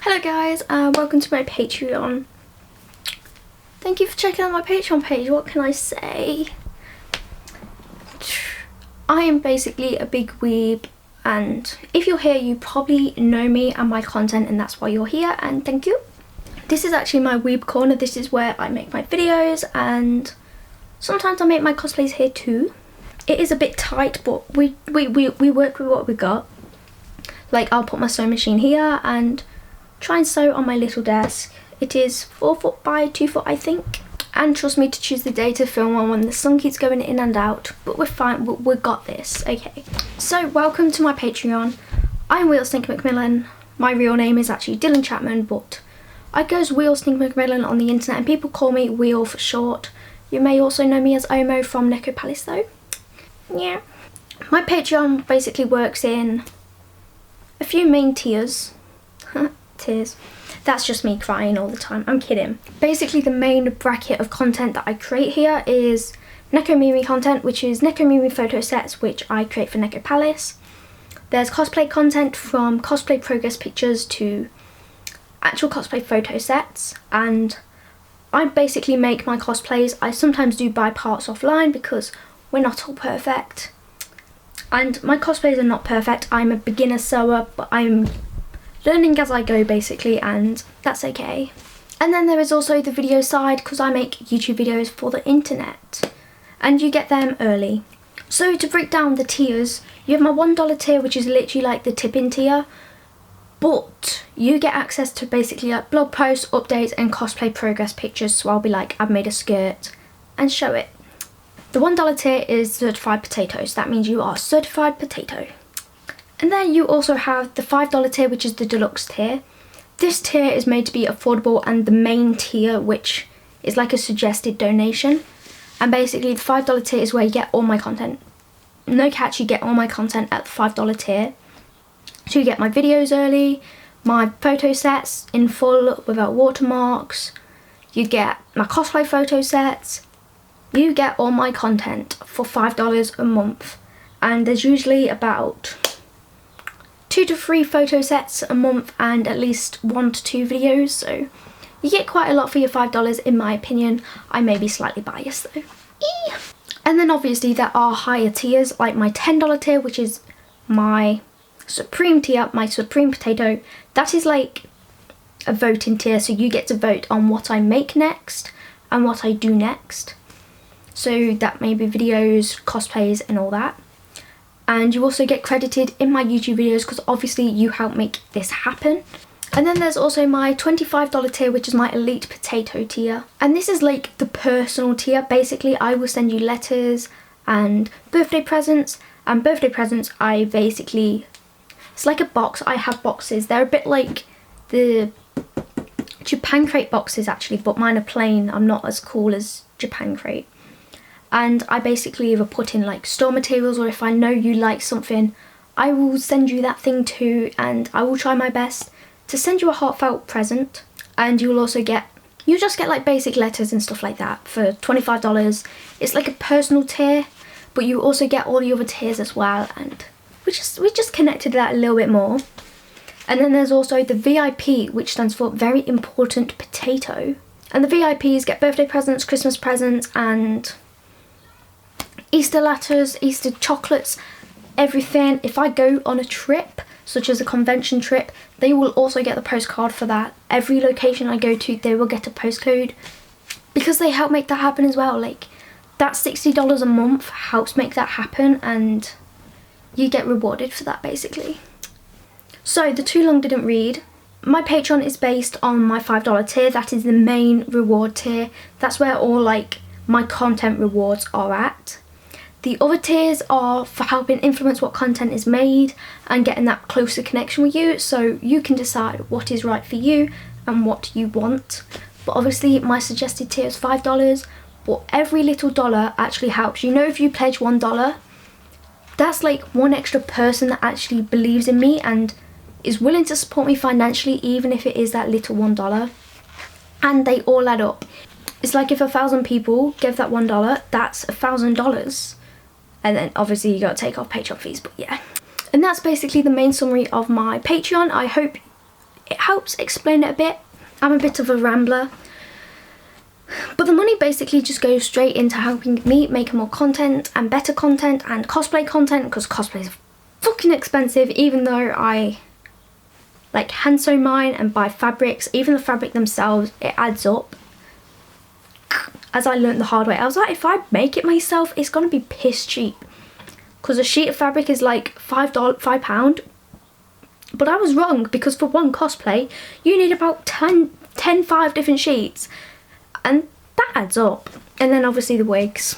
Hello guys, welcome to my Patreon. Thank you for checking out my Patreon page. What can I say? I am basically a big weeb, and if you're here you probably know me and my content, and that's why you're here, and thank you. This is actually my weeb corner. This is where I make my videos, and sometimes I make my cosplays here too. It is a bit tight, but we work with what we got. Like, I'll put my sewing machine here and try and sew on my little desk. It is 4 foot by 2 foot, I think. And trust me to choose the day to film on when the sun keeps going in and out. But we're fine, we've got this, okay. So, welcome to my Patreon. I'm Weal McMillan. My real name is actually Dylan Chapman, but I go as Weal McMillan on the internet, and people call me Weal for short. You may also know me as Omo from Neko Palace though. Yeah. My Patreon basically works in a few main tiers. Tears. That's just me crying all the time. I'm kidding. Basically, the main bracket of content that I create here is Neko Mimi content, which is Neko Mimi photo sets, which I create for Neko Palace. There's cosplay content, from cosplay progress pictures to actual cosplay photo sets, and I basically make my cosplays. I sometimes do buy parts offline because we're not all perfect. And my cosplays are not perfect. I'm a beginner sewer, but I'm learning as I go basically, and that's okay. And then there is also the video side, because I make YouTube videos for the internet and you get them early. So to break down the tiers, you have my $1 tier, which is literally like the tip-in tier, but you get access to basically like blog posts, updates and cosplay progress pictures. So I'll be like, I've made a skirt and show it. The $1 tier is certified potatoes. That means you are certified potato. And then you also have the $5 tier, which is the deluxe tier. This tier is made to be affordable, and the main tier, which is like a suggested donation. And basically the $5 tier is where you get all my content. No catch, you get all my content at the $5 tier. So you get my videos early, my photo sets in full without watermarks, you get my cosplay photo sets, you get all my content for $5 a month. And there's usually about 2 to 3 photo sets a month and at least 1 to 2 videos, so you get quite a lot for your $5 in my opinion. I may be slightly biased though. And then obviously there are higher tiers, like my $10 tier, which is my supreme tier, my supreme potato. That is like a voting tier, so you get to vote on what I make next and what I do next. So that may be videos, cosplays and all that. And you also get credited in my YouTube videos because obviously you help make this happen. And then there's also my $25 tier, which is my elite potato tier. And this is like the personal tier. Basically, I will send you letters and birthday presents. And birthday presents, I basically, it's like a box. I have boxes. They're a bit like the Japan crate boxes actually, but mine are plain. I'm not as cool as Japan crate. And I basically either put in like store materials, or if I know you like something, I will send you that thing too, and I will try my best to send you a heartfelt present. And you'll also get, you just get like basic letters and stuff like that for $25. It's like a personal tier, but you also get all the other tiers as well, and we just connected that a little bit more. And then there's also the VIP, which stands for very important potato. And the VIPs get birthday presents, Christmas presents and Easter letters, Easter chocolates, everything. If I go on a trip, such as a convention trip, they will also get the postcard for that. Every location I go to, they will get a postcode, because they help make that happen as well. Like, that $60 a month helps make that happen, and you get rewarded for that basically. So the too long didn't read. My Patreon is based on my $5 tier. That is the main reward tier. That's where all like my content rewards are at. The other tiers are for helping influence what content is made and getting that closer connection with you, so you can decide what is right for you and what you want. But obviously my suggested tier is $5, but every little dollar actually helps. You know, if you pledge $1, that's like one extra person that actually believes in me and is willing to support me financially, even if it is that little $1. And they all add up. It's like if 1,000 people give that $1, that's $1,000. And then obviously you got to take off Patreon fees, but yeah. And that's basically the main summary of my Patreon. I hope it helps explain it a bit. I'm a bit of a rambler. But the money basically just goes straight into helping me make more content and better content and cosplay content, because cosplay is fucking expensive. Even though I like hand sew mine and buy fabrics, even the fabric themselves, it adds up. As I learned the hard way, I was like, if I make it myself, it's gonna be piss cheap, because a sheet of fabric is like £5. But I was wrong, because for one cosplay you need about 5 different sheets, and that adds up. And then obviously the wigs.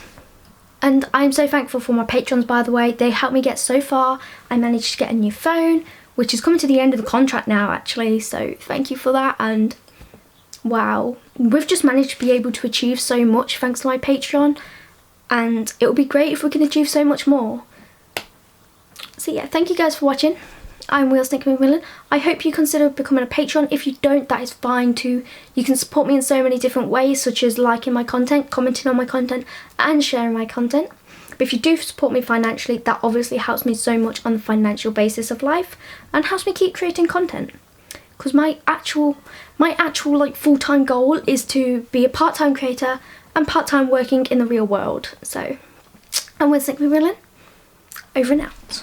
And I'm so thankful for my patrons, by the way. They helped me get so far. I managed to get a new phone, which is coming to the end of the contract now actually, so thank you for that. And wow, we've just managed to be able to achieve so much thanks to my Patreon, and it would be great if we can achieve so much more. So yeah, thank you guys for watching. I'm Weal I'm. I hope you consider becoming a patron. If you don't, that is fine too. You can support me in so many different ways, such as liking my content, commenting on my content, and sharing my content. But if you do support me financially, that obviously helps me so much on the financial basis of life, and helps me keep creating content. Because my actual like full-time goal is to be a part-time creator and part-time working in the real world. So I'm Weal I'm, over and out.